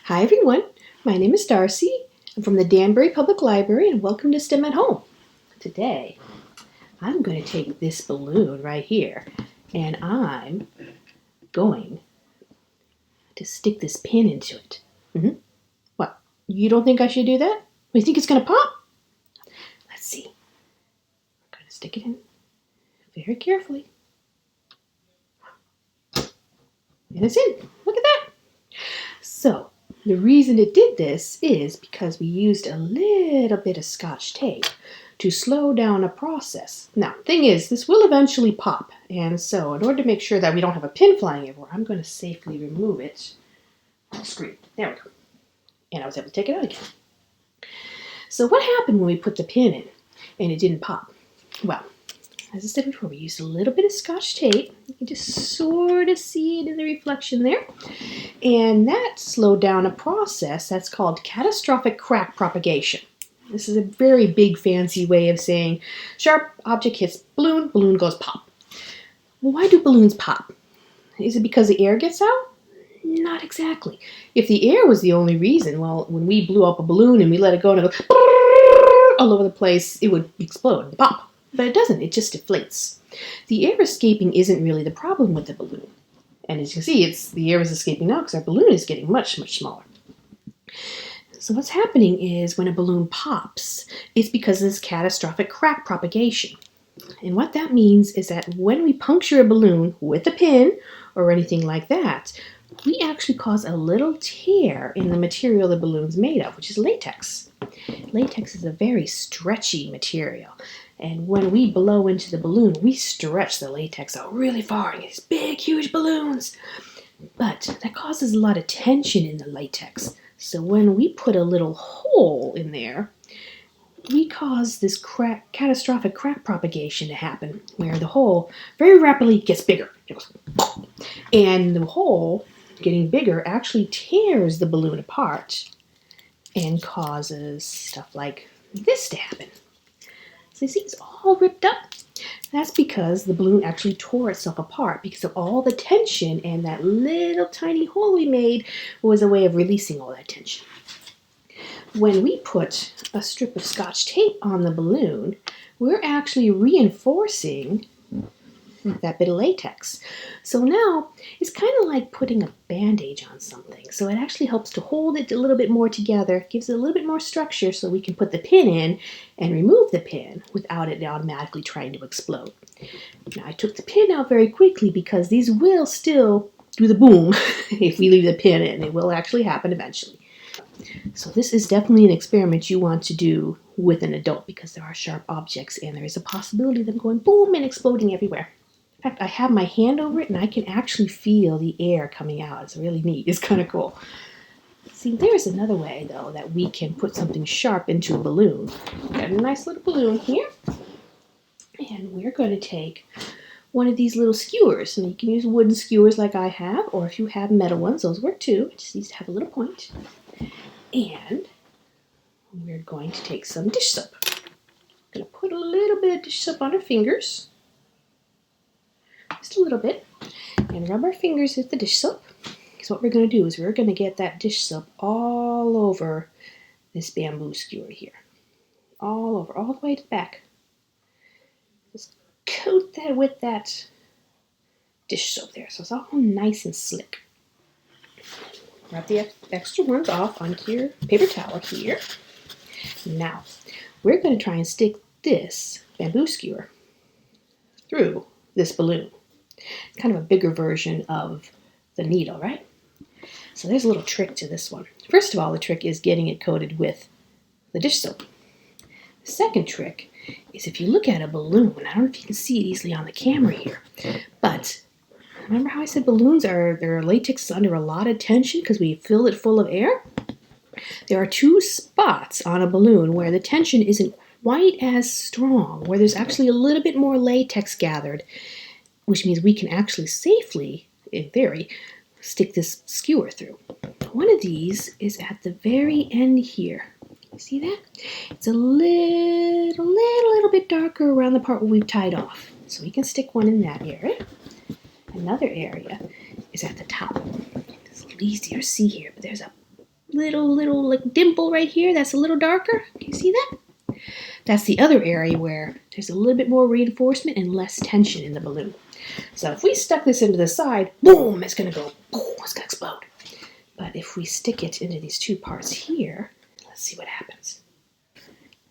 Hi everyone, my name is Darcy. I'm from the Danbury Public Library and welcome to STEM at Home. Today, I'm going to take this balloon right here and I'm going to stick this pin into it. What? You don't think I should do that? You think it's going to pop? Let's see. I'm going to stick it in very carefully. And it's in. Look at that. So, the reason it did this is because we used a little bit of Scotch tape to slow down a process. Now, thing is, this will eventually pop, and so in order to make sure that we don't have a pin flying everywhere, I'm going to safely remove it from the screen. There we go. And I was able to take it out again. So what happened when we put the pin in and it didn't pop? Well, as I said before, we used a little bit of Scotch tape. You can just sort of see it in the reflection there. And that slowed down a process that's called catastrophic crack propagation. This is a very big fancy way of saying sharp object hits balloon, balloon goes pop. Well, why do balloons pop? Is it because the air gets out? Not exactly. If the air was the only reason, well, when we blew up a balloon and we let it go and it goes all over the place, it would explode and pop. But it doesn't, it just deflates. The air escaping isn't really the problem with the balloon. And as you can see, the air is escaping now because our balloon is getting much, much smaller. So what's happening is when a balloon pops, it's because of this catastrophic crack propagation. And what that means is that when we puncture a balloon with a pin or anything like that, we actually cause a little tear in the material the balloon's made of, which is latex. Latex is a very stretchy material. And when we blow into the balloon, we stretch the latex out really far and get these big, huge balloons. But that causes a lot of tension in the latex. So when we put a little hole in there, we cause this catastrophic crack propagation to happen, where the hole very rapidly gets bigger. And the hole getting bigger actually tears the balloon apart and causes stuff like this to happen. So you see it's all ripped up? That's because the balloon actually tore itself apart because of all the tension, and that little tiny hole we made was a way of releasing all that tension. When we put a strip of Scotch tape on the balloon, we're actually reinforcing that bit of latex. So now it's kind of like putting a bandage on something. So it actually helps to hold it a little bit more together, gives it a little bit more structure so we can put the pin in and remove the pin without it automatically trying to explode. Now I took the pin out very quickly because these will still do the boom if we leave the pin in. It will actually happen eventually. So this is definitely an experiment you want to do with an adult because there are sharp objects and there is a possibility of them going boom and exploding everywhere. In fact, I have my hand over it and I can actually feel the air coming out. It's really neat. It's kind of cool. See, there's another way, though, that we can put something sharp into a balloon. We've got a nice little balloon here. And we're going to take one of these little skewers. And you can use wooden skewers like I have, or if you have metal ones, those work too. It just needs to have a little point. And we're going to take some dish soap. I'm going to put a little bit of dish soap on our fingers. Just a little bit, and rub our fingers with the dish soap. Because what we're going to do is we're going to get that dish soap all over this bamboo skewer here. All over, all the way to the back. Just coat that with that dish soap there so it's all nice and slick. Rub the extra ones off onto your paper towel here. Now, we're going to try and stick this bamboo skewer through this balloon. It's kind of a bigger version of the needle, right? So there's a little trick to this one. First of all, the trick is getting it coated with the dish soap. The second trick is if you look at a balloon, I don't know if you can see it easily on the camera here, but remember how I said balloons their latex is under a lot of tension because we fill it full of air? There are two spots on a balloon where the tension isn't quite as strong, where there's actually a little bit more latex gathered, which means we can actually safely, in theory, stick this skewer through. One of these is at the very end here. You see that? It's a little bit darker around the part where we've tied off. So we can stick one in that area. Another area is at the top. It's a little easier to see here, but there's a little like dimple right here that's a little darker. Can you see that? That's the other area where there's a little bit more reinforcement and less tension in the balloon. So if we stuck this into the side, boom, it's going to go, boom, it's going to explode. But if we stick it into these two parts here, let's see what happens.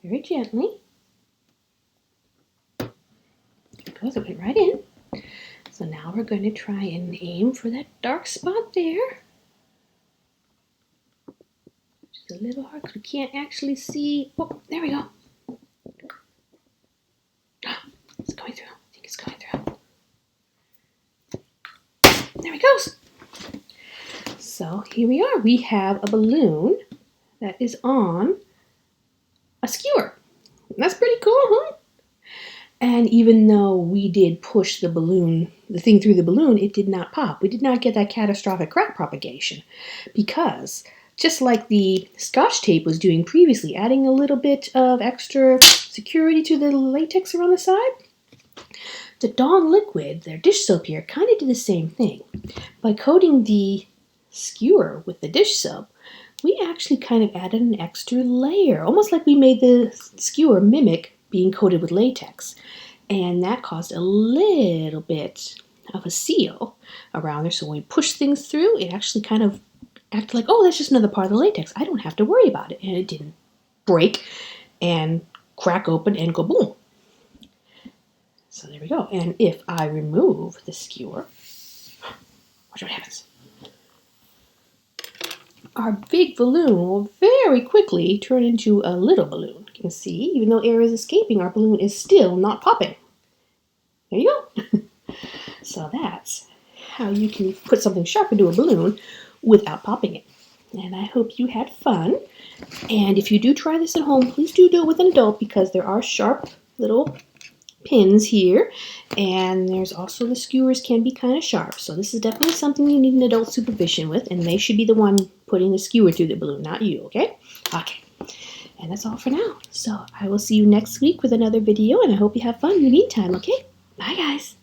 Very gently. It goes, it went right in. So now we're going to try and aim for that dark spot there. Just a little hard because we can't actually see. Oh, there we go. Oh, it's going through. I think it's going through. There it goes. So here we are. We have a balloon that is on a skewer. That's pretty cool, huh? And even though we did push the thing through the balloon, it did not pop. We did not get that catastrophic crack propagation because just like the Scotch tape was doing previously, adding a little bit of extra security to the latex around the side, the Dawn liquid, their dish soap here, kind of did the same thing. By coating the skewer with the dish soap, we actually kind of added an extra layer, almost like we made the skewer mimic being coated with latex. And that caused a little bit of a seal around there. So when we push things through, it actually kind of acted like, oh, that's just another part of the latex. I don't have to worry about it. And it didn't break and crack open and go boom. So there we go. And if I remove the skewer, watch what happens. Our big balloon will very quickly turn into a little balloon. You can see, even though air is escaping, our balloon is still not popping. There you go. So that's how you can put something sharp into a balloon without popping it. And I hope you had fun. And if you do try this at home, please do it with an adult because there are sharp little pins here, and there's also the skewers can be kind of sharp, so this is definitely something you need an adult supervision with, and they should be the one putting the skewer through the balloon, not you. Okay, and that's all for now. So I will see you next week with another video, and I hope you have fun in the meantime. Okay, bye guys.